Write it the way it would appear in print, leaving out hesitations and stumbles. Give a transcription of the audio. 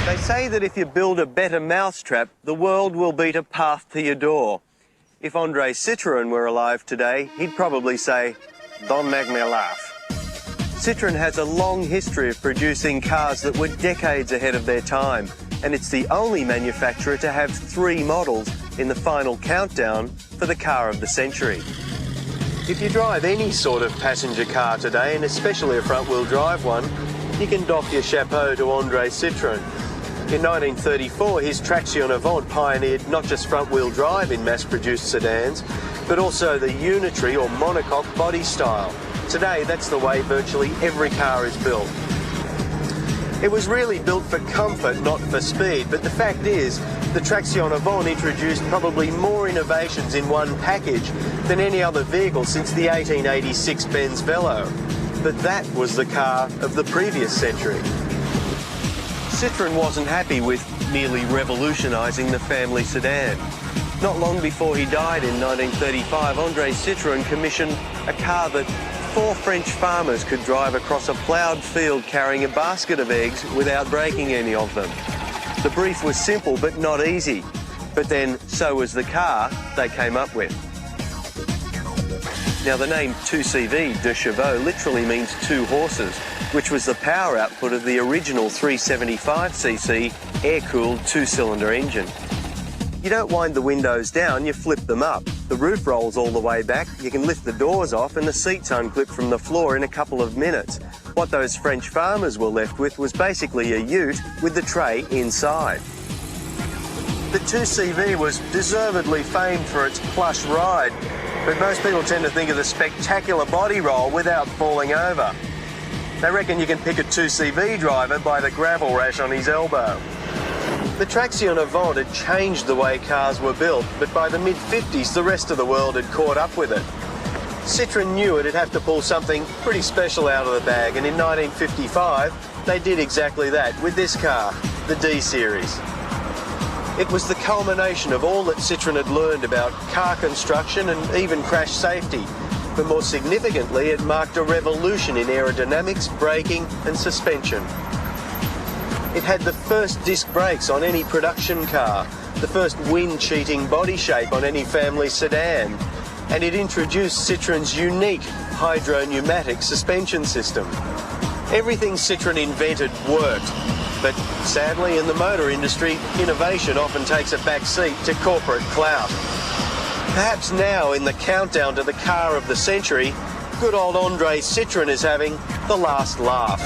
They say that if you build a better mousetrap, the world will beat a path to your door. If Andre Citroen were alive today, he'd probably say, "Don't make me laugh." Citroen has a long history of producing cars that were decades ahead of their time, and it's the only manufacturer to have 3 models in the final countdown for the car of the century. If you drive any sort of passenger car today, and especially a front-wheel drive one, you can doff your chapeau to Andre Citroen. In 1934, his Traction Avant pioneered not just front-wheel drive in mass-produced sedans, but also the unitary or monocoque body style. Today, that's the way virtually every car is built. It was really built for comfort, not for speed, but the fact is, the Traction Avant introduced probably more innovations in one package than any other vehicle since the 1886 Benz Velo. But that was the car of the previous century. Citroen wasn't happy with nearly revolutionising the family sedan. Not long before he died in 1935, Andre Citroen commissioned a car that 4 French farmers could drive across a ploughed field carrying a basket of eggs without breaking any of them. The brief was simple but not easy. But then so was the car they came up with. Now the name 2CV, deux chevaux, literally means 2 horses, which was the power output of the original 375cc air-cooled 2-cylinder engine. You don't wind the windows down, you flip them up. The roof rolls all the way back, you can lift the doors off and the seats unclip from the floor in a couple of minutes. What those French farmers were left with was basically a ute with the tray inside. The 2CV was deservedly famed for its plush ride, but most people tend to think of the spectacular body roll without falling over. They reckon you can pick a 2CV driver by the gravel rash on his elbow. The Traction Avant had changed the way cars were built, but by the mid-50s the rest of the world had caught up with it. Citroen knew it'd have to pull something pretty special out of the bag, and in 1955 they did exactly that with this car, the D-Series. It was the culmination of all that Citroen had learned about car construction and even crash safety. But more significantly, it marked a revolution in aerodynamics, braking and suspension. It had the first disc brakes on any production car, the first wind-cheating body shape on any family sedan, and it introduced Citroen's unique hydro-pneumatic suspension system. Everything Citroen invented worked, but sadly in the motor industry, innovation often takes a back seat to corporate clout. Perhaps now, in the countdown to the car of the century, good old Andre Citroen is having the last laugh.